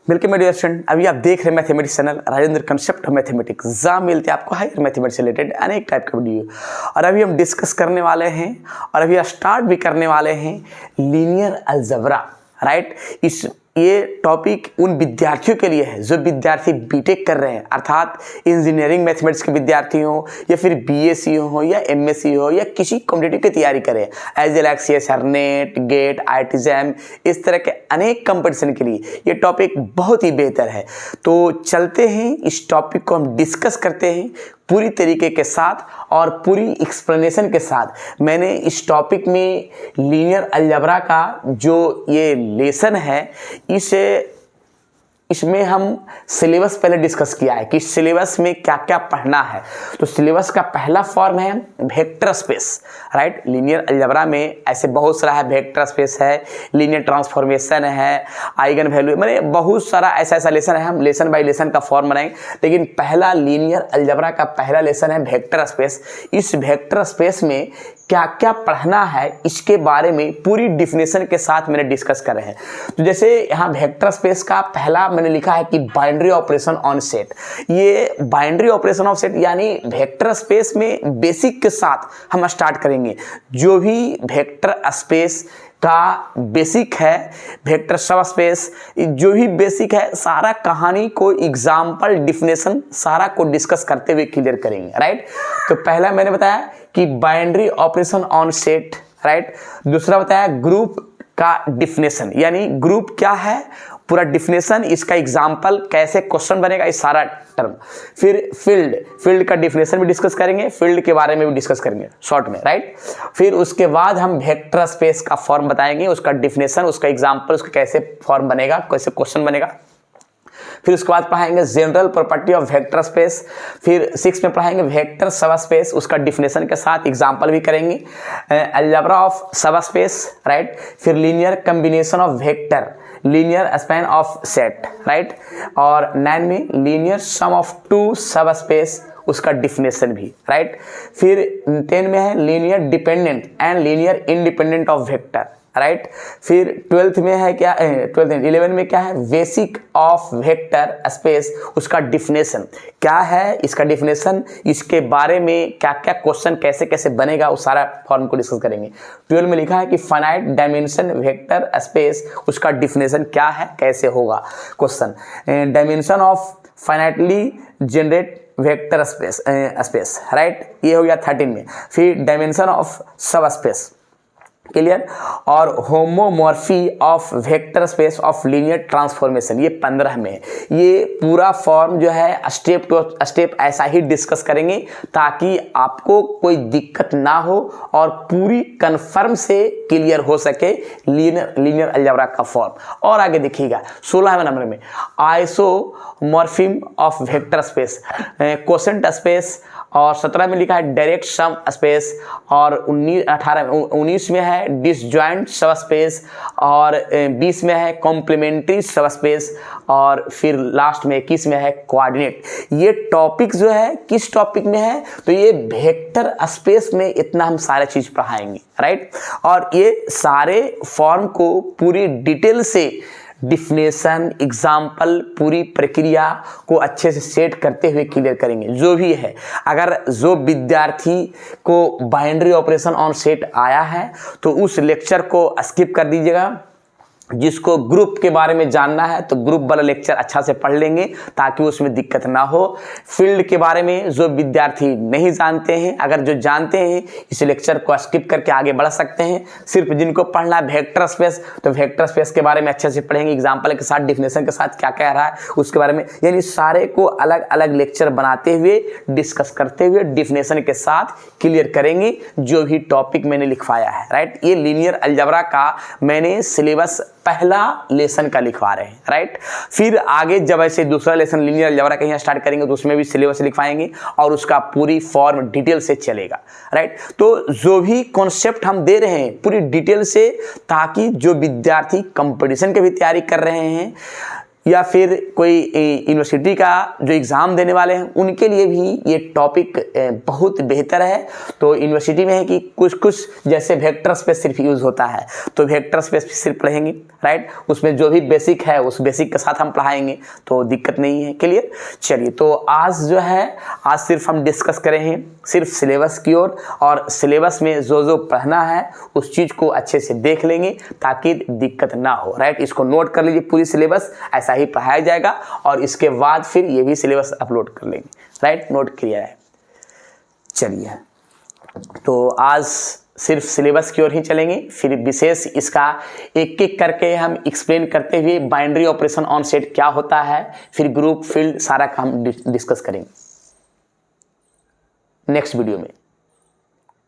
Welcome my dear student. अभी आप देख रहे हैं mathematics channel Rajendra concept of mathematics. जहाँ मिलते हैं आपको हायर मैथमेटिक्स से रिलेटेड अनेक टाइप के वीडियो। और अभी हम डिस्कस करने वाले हैं और अभी स्टार्ट भी करने वाले हैं लीनियर अलजेब्रा। राइट, ये टॉपिक उन विद्यार्थियों के लिए है जो विद्यार्थी बीटेक कर रहे हैं, अर्थात इंजीनियरिंग मैथमेटिक्स के विद्यार्थी हो या फिर बीएससी हो या एमएससी हो या किसी कॉम्पिटिटिव की तैयारी करें, एज एल CSIR NET, GATE, IIT JAM, इस तरह के अनेक कंपटीशन के लिए ये टॉपिक बहुत ही बेहतर है। तो चलते हैं, इस टॉपिक को हम डिस्कस करते हैं पूरी तरीके के साथ और पूरी एक्सप्लेनेशन के साथ। मैंने इस टॉपिक में लीनियर अलजेब्रा का जो ये लेसन है इसमें हम सिलेबस पहले डिस्कस किया है कि सिलेबस में क्या क्या पढ़ना है। तो सिलेबस का पहला फॉर्म है vector space. Right, linear algebra में ऐसे बहुत सारा है, वेक्टर स्पेस है, लीनियर ट्रांसफॉर्मेशन है, आइगन वैल्यू, मैंने बहुत सारा ऐसा लेसन है। हम लेसन बाय लेसन का फॉर्म बनाएंगे, लेकिन पहला लीनियर अलजेब्रा का पहला लेसन है वेक्टर स्पेस। इस वेक्टर स्पेस में क्या क्या पढ़ना है इसके बारे में पूरी डिफिनेशन के साथ मैंने डिस्कस कर रहे हैं। तो जैसे यहाँ वेक्टर स्पेस का पहला मैंने लिखा है कि बाइनरी ऑपरेशन ऑन सेट। ये बाइनरी ऑपरेशन ऑफ सेट यानी वेक्टर स्पेस में बेसिक के साथ हम स्टार्ट करेंगे। जो भी वेक्टर स्पेस का बेसिक है, वेक्टर सब स्पेस जो भी बेसिक है, सारा कहानी को एग्जाम्पल डिफिनेशन सारा को डिस्कस करते हुए क्लियर करेंगे। राइट, तो पहला मैंने बताया कि binary operation on set. Right, दूसरा बताया ग्रुप का डिफिनेशन, यानी ग्रुप क्या है पूरा डिफिनेशन, इसका एग्जाम्पल कैसे क्वेश्चन बनेगा, इस सारा टर्म। फिर फील्ड का डिफिनेशन भी डिस्कस करेंगे, फील्ड के बारे में भी डिस्कस करेंगे शॉर्ट में। राइट, फिर उसके बाद हम वेक्टर स्पेस का फॉर्म बताएंगे, उसका डिफिनेशन, उसका एग्जाम्पल, उसका कैसे फॉर्म बनेगा, कैसे क्वेश्चन बनेगा। फिर उसके बाद पढ़ाएंगे general property of vector space. फिर 6 में पढ़ाएंगे वेक्टर सब स्पेस, उसका डिफिनेशन के साथ एग्जांपल भी करेंगे, algebra of sub space. Right, फिर linear combination of vector, linear span of set. Right, और 9 में लीनियर सम ऑफ टू सब स्पेस, उसका डिफिनेशन भी। राइट, फिर 10 में है linear dependent and linear independent of vector. Right, फिर 12th में है क्या, 11 में क्या है, बेसिक ऑफ वेक्टर स्पेस, उसका डिफिनेशन क्या है, इसका डिफिनेशन, इसके बारे में क्या क्या क्वेश्चन कैसे कैसे बनेगा, उस सारा फॉर्म को डिस्कस करेंगे। 12 में लिखा है कि फाइनाइट डायमेंशन वेक्टर स्पेस, उसका डिफिनेशन क्या है, कैसे होगा question. Dimension of finitely generate vector space. Right, ये हो गया 13 में। फिर dimension of sub space, clear, और homomorphy of vector space of linear transformation, ये 15 में। ये पूरा फॉर्म जो है स्टेप टू स्टेप ऐसा ही डिस्कस करेंगे ताकि आपको कोई दिक्कत ना हो और पूरी कंफर्म से क्लियर हो सके लीनियर अलजेब्रा का फॉर्म। और आगे देखिएगा 16वें नंबर में isomorphism of vector space, quotient space, और 17 में लिखा है डायरेक्ट सम स्पेस, और 19 में है डिसजॉइंट सब स्पेस, और 20 में है कॉम्प्लीमेंट्री सब स्पेस, और फिर लास्ट में 21 में है कोऑर्डिनेट। ये टॉपिक जो है किस टॉपिक में है, तो ये वेक्टर स्पेस में इतना हम सारे चीज पढ़ाएंगे। राइट, और ये सारे फॉर्म को पूरी डिटेल से डिफिनेशन, एग्जाम्पल, पूरी प्रक्रिया को अच्छे से सेट करते हुए क्लियर करेंगे। जो भी है, अगर जो विद्यार्थी को बाइनरी ऑपरेशन ऑन सेट आया है तो उस लेक्चर को स्किप कर दीजिएगा। जिसको ग्रुप के बारे में जानना है तो ग्रुप वाला लेक्चर अच्छा से पढ़ लेंगे ताकि उसमें दिक्कत ना हो। फील्ड के बारे में जो विद्यार्थी नहीं जानते हैं, अगर जो जानते हैं इस लेक्चर को स्किप करके आगे बढ़ सकते हैं। सिर्फ जिनको पढ़ना है वेक्टर स्पेस, तो वेक्टर स्पेस के बारे में अच्छे से पढ़ेंगे, एग्जाम्पल के साथ, डिफिनेशन के साथ क्या क्या रहा है उसके बारे में, यानी सारे को अलग अलग लेक्चर बनाते हुए डिस्कस करते हुए डिफिनेशन के साथ क्लियर करेंगे जो भी टॉपिक मैंने लिखवाया है। राइट, ये लीनियर अलजेब्रा का मैंने सिलेबस पहला लेसन का लिखवा रहे हैं। राइट, फिर आगे जब ऐसे दूसरा लेसन लीनियर अलजेब्रा कहीं स्टार्ट करेंगे तो उसमें भी सिलेबस लिखवाएंगे और उसका पूरी फॉर्म डिटेल से चलेगा। राइट, तो जो भी कॉन्सेप्ट हम दे रहे हैं पूरी डिटेल से, ताकि जो विद्यार्थी कंपटीशन की भी तैयारी कर रहे हैं या फिर कोई यूनिवर्सिटी का जो एग्ज़ाम देने वाले हैं उनके लिए भी ये टॉपिक बहुत बेहतर है। तो यूनिवर्सिटी में है कि कुछ कुछ जैसे वेक्टर स्पेस सिर्फ यूज़ होता है तो वेक्टर स्पेस सिर्फ पढ़ेंगे, राइट। उसमें जो भी बेसिक है उस बेसिक के साथ हम पढ़ाएंगे तो दिक्कत नहीं है। क्लियर। चलिए, तो आज जो है आज सिर्फ हम डिस्कस करें हैं सिर्फ सिलेबस की ओर, और सिलेबस में जो जो पढ़ना है उस चीज़ को अच्छे से देख लेंगे ताकि दिक्कत ना हो, राइट। इसको नोट कर लीजिए, पूरी सिलेबस ऐसा ही पढ़ाया जाएगा और इसके बाद फिर ये भी सिलेबस अपलोड कर लेंगे, राइट। नोट क्लियर है। चलिए, तो आज सिर्फ सिलेबस की ओर ही चलेंगे, फिर विशेष इसका एक एक करके हम एक्सप्लेन करते हुए बाइनरी ऑपरेशन ऑन सेट क्या होता है, फिर ग्रुप फील्ड सारा काम डिस्कस करेंगे नेक्स्ट वीडियो में।